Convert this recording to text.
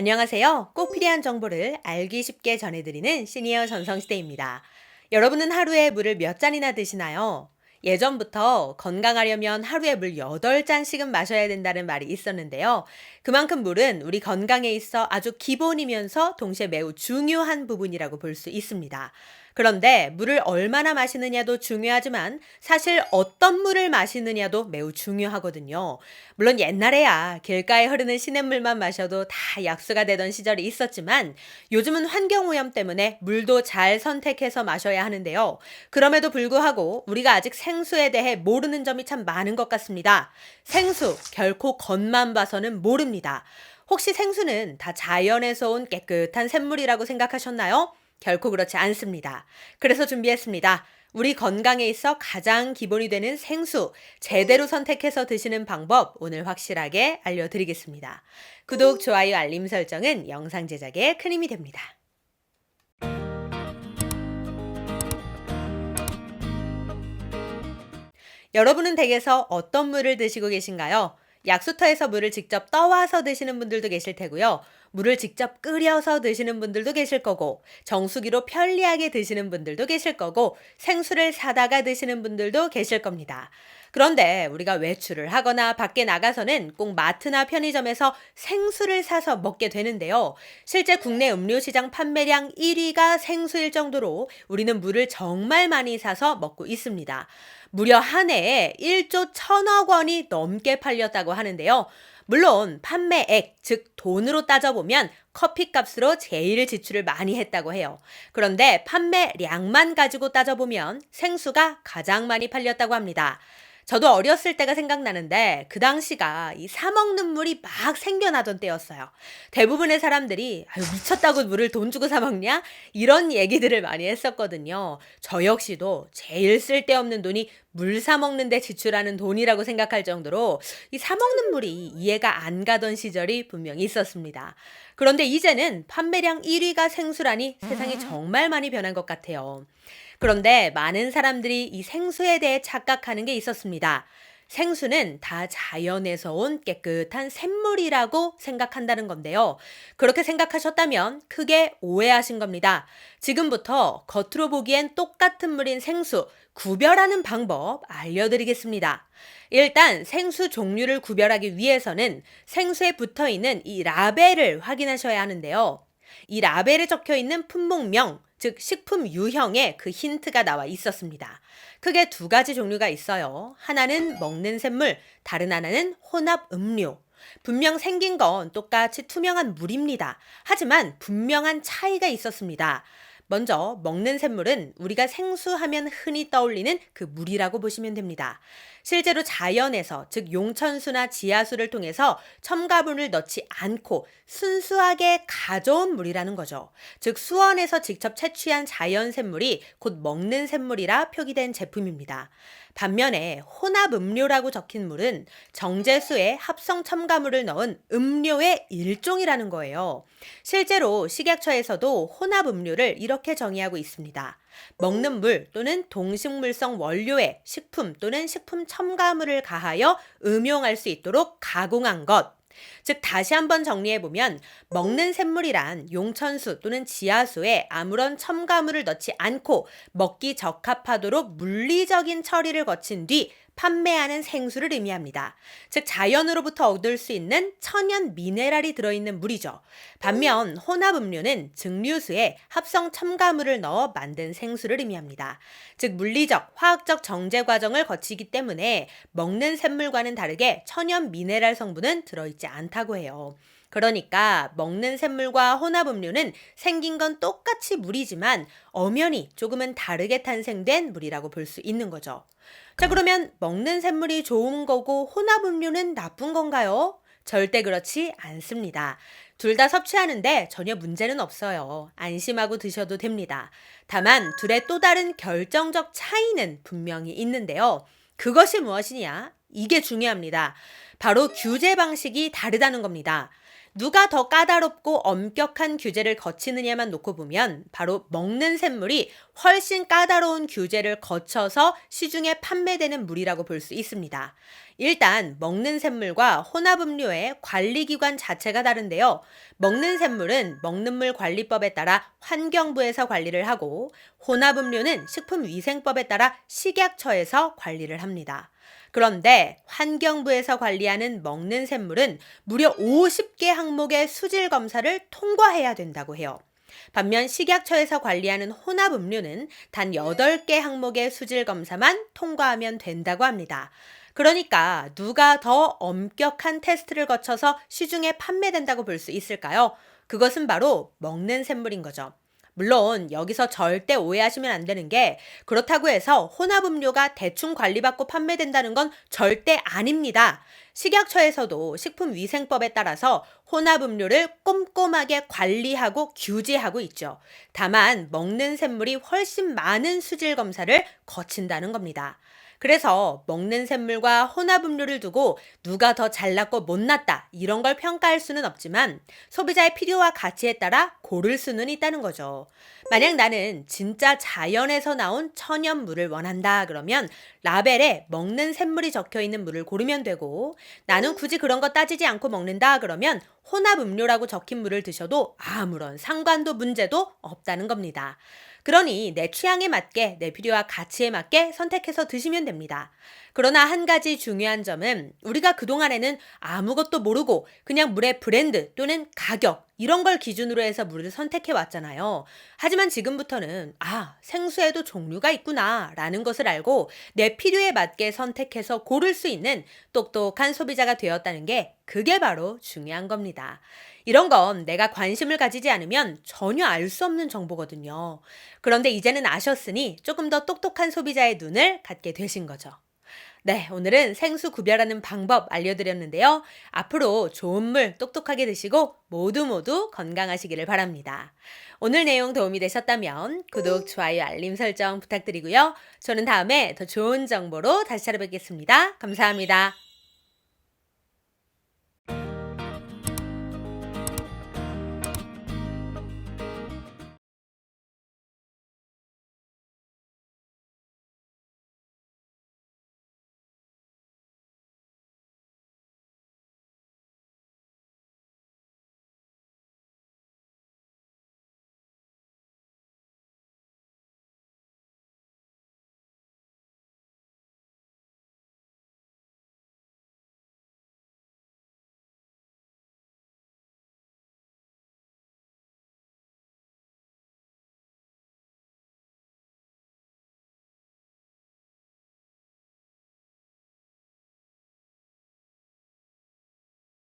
안녕하세요. 꼭 필요한 정보를 알기 쉽게 전해드리는 시니어 전성시대입니다. 여러분은 하루에 물을 몇 잔이나 드시나요? 예전부터 건강하려면 하루에 물 8잔씩은 마셔야 된다는 말이 있었는데요. 그만큼 물은 우리 건강에 있어 아주 기본이면서 동시에 매우 중요한 부분이라고 볼 수 있습니다. 그런데 물을 얼마나 마시느냐도 중요하지만 사실 어떤 물을 마시느냐도 매우 중요하거든요. 물론 옛날에야 길가에 흐르는 시냇물만 마셔도 다 약수가 되던 시절이 있었지만 요즘은 환경오염 때문에 물도 잘 선택해서 마셔야 하는데요. 그럼에도 불구하고 우리가 아직 생수에 대해 모르는 점이 참 많은 것 같습니다. 생수, 결코 겉만 봐서는 모릅니다. 혹시 생수는 다 자연에서 온 깨끗한 샘물이라고 생각하셨나요? 결코 그렇지 않습니다. 그래서 준비했습니다. 우리 건강에 있어 가장 기본이 되는 생수, 제대로 선택해서 드시는 방법 오늘 확실하게 알려드리겠습니다. 구독, 좋아요, 알림 설정은 영상 제작에 큰 힘이 됩니다. 여러분은 댁에서 어떤 물을 드시고 계신가요? 약수터에서 물을 직접 떠와서 드시는 분들도 계실 테고요. 물을 직접 끓여서 드시는 분들도 계실 거고, 정수기로 편리하게 드시는 분들도 계실 거고, 생수를 사다가 드시는 분들도 계실 겁니다. 그런데 우리가 외출을 하거나 밖에 나가서는 꼭 마트나 편의점에서 생수를 사서 먹게 되는데요. 실제 국내 음료 시장 판매량 1위가 생수일 정도로 우리는 물을 정말 많이 사서 먹고 있습니다. 무려 한 해에 1조 1천억 원이 넘게 팔렸다고 하는데요. 물론 판매액, 즉 돈으로 따져보면 커피값으로 제일 지출을 많이 했다고 해요. 그런데 판매량만 가지고 따져보면 생수가 가장 많이 팔렸다고 합니다. 저도 어렸을 때가 생각나는데 그 당시가 이 사 먹는 물이 막 생겨나던 때였어요. 대부분의 사람들이 아유 미쳤다고 물을 돈 주고 사 먹냐? 이런 얘기들을 많이 했었거든요. 저 역시도 제일 쓸데없는 돈이 물 사 먹는데 지출하는 돈이라고 생각할 정도로 이 사 먹는 물이 이해가 안 가던 시절이 분명히 있었습니다. 그런데 이제는 판매량 1위가 생수라니 세상이 정말 많이 변한 것 같아요. 그런데 많은 사람들이 이 생수에 대해 착각하는 게 있었습니다. 생수는 다 자연에서 온 깨끗한 샘물이라고 생각한다는 건데요. 그렇게 생각하셨다면 크게 오해하신 겁니다. 지금부터 겉으로 보기엔 똑같은 물인 생수, 구별하는 방법 알려드리겠습니다. 일단 생수 종류를 구별하기 위해서는 생수에 붙어 있는 이 라벨을 확인하셔야 하는데요. 이 라벨에 적혀 있는 품목명, 즉 식품 유형에 그 힌트가 나와 있었습니다. 크게 두 가지 종류가 있어요. 하나는 먹는 샘물, 다른 하나는 혼합 음료. 분명 생긴 건 똑같이 투명한 물입니다. 하지만 분명한 차이가 있었습니다. 먼저 먹는 샘물은 우리가 생수하면 흔히 떠올리는 그 물이라고 보시면 됩니다. 실제로 자연에서 즉 용천수나 지하수를 통해서 첨가물을 넣지 않고 순수하게 가져온 물이라는 거죠. 즉 수원에서 직접 채취한 자연 샘물이 곧 먹는 샘물이라 표기된 제품입니다. 반면에 혼합 음료라고 적힌 물은 정제수에 합성 첨가물을 넣은 음료의 일종이라는 거예요. 실제로 식약처에서도 혼합 음료를 이렇게 정의하고 있습니다. 먹는 물 또는 동식물성 원료에 식품 또는 식품 첨가물을 가하여 음용할 수 있도록 가공한 것. 즉 다시 한번 정리해보면 먹는 샘물이란 용천수 또는 지하수에 아무런 첨가물을 넣지 않고 먹기 적합하도록 물리적인 처리를 거친 뒤 판매하는 생수를 의미합니다. 즉 자연으로부터 얻을 수 있는 천연 미네랄이 들어있는 물이죠. 반면 혼합 음료는 증류수에 합성 첨가물을 넣어 만든 생수를 의미합니다. 즉 물리적, 화학적 정제 과정을 거치기 때문에 먹는 샘물과는 다르게 천연 미네랄 성분은 들어있지 않다고 해요. 그러니까 먹는 샘물과 혼합 음료는 생긴 건 똑같이 물이지만 엄연히 조금은 다르게 탄생된 물이라고 볼 수 있는 거죠. 자, 그러면 먹는 샘물이 좋은 거고 혼합 음료는 나쁜 건가요? 절대 그렇지 않습니다. 둘 다 섭취하는데 전혀 문제는 없어요. 안심하고 드셔도 됩니다. 다만 둘의 또 다른 결정적 차이는 분명히 있는데요. 그것이 무엇이냐? 이게 중요합니다. 바로 규제 방식이 다르다는 겁니다. 누가 더 까다롭고 엄격한 규제를 거치느냐만 놓고 보면 바로 먹는 샘물이 훨씬 까다로운 규제를 거쳐서 시중에 판매되는 물이라고 볼 수 있습니다. 일단 먹는 샘물과 혼합음료의 관리기관 자체가 다른데요. 먹는 샘물은 먹는 물 관리법에 따라 환경부에서 관리를 하고 혼합음료는 식품위생법에 따라 식약처에서 관리를 합니다. 그런데 환경부에서 관리하는 먹는 샘물은 무려 50개 항목의 수질 검사를 통과해야 된다고 해요. 반면 식약처에서 관리하는 혼합 음료는 단 8개 항목의 수질 검사만 통과하면 된다고 합니다. 그러니까 누가 더 엄격한 테스트를 거쳐서 시중에 판매된다고 볼 수 있을까요? 그것은 바로 먹는 샘물인 거죠. 물론 여기서 절대 오해하시면 안 되는 게 그렇다고 해서 혼합음료가 대충 관리받고 판매된다는 건 절대 아닙니다. 식약처에서도 식품위생법에 따라서 혼합음료를 꼼꼼하게 관리하고 규제하고 있죠. 다만 먹는 샘물이 훨씬 많은 수질 검사를 거친다는 겁니다. 그래서 먹는 샘물과 혼합음료를 두고 누가 더 잘났고 못났다 이런 걸 평가할 수는 없지만 소비자의 필요와 가치에 따라 고를 수는 있다는 거죠. 만약 나는 진짜 자연에서 나온 천연 물을 원한다 그러면 라벨에 먹는 샘물이 적혀 있는 물을 고르면 되고 나는 굳이 그런 거 따지지 않고 먹는다 그러면 혼합음료라고 적힌 물을 드셔도 아무런 상관도 문제도 없다는 겁니다. 그러니 내 취향에 맞게 내 필요와 가치에 맞게 선택해서 드시면 됩니다. 그러나 한 가지 중요한 점은 우리가 그동안에는 아무것도 모르고 그냥 물의 브랜드 또는 가격 이런 걸 기준으로 해서 물을 선택해 왔잖아요. 하지만 지금부터는 생수에도 종류가 있구나 라는 것을 알고 내 필요에 맞게 선택해서 고를 수 있는 똑똑한 소비자가 되었다는 게 그게 바로 중요한 겁니다. 이런 건 내가 관심을 가지지 않으면 전혀 알 수 없는 정보거든요. 그런데 이제는 아셨으니 조금 더 똑똑한 소비자의 눈을 갖게 되신 거죠. 네, 오늘은 생수 구별하는 방법 알려드렸는데요. 앞으로 좋은 물 똑똑하게 드시고 모두 건강하시기를 바랍니다. 오늘 내용 도움이 되셨다면 구독, 좋아요, 알림 설정 부탁드리고요. 저는 다음에 더 좋은 정보로 다시 찾아뵙겠습니다. 감사합니다.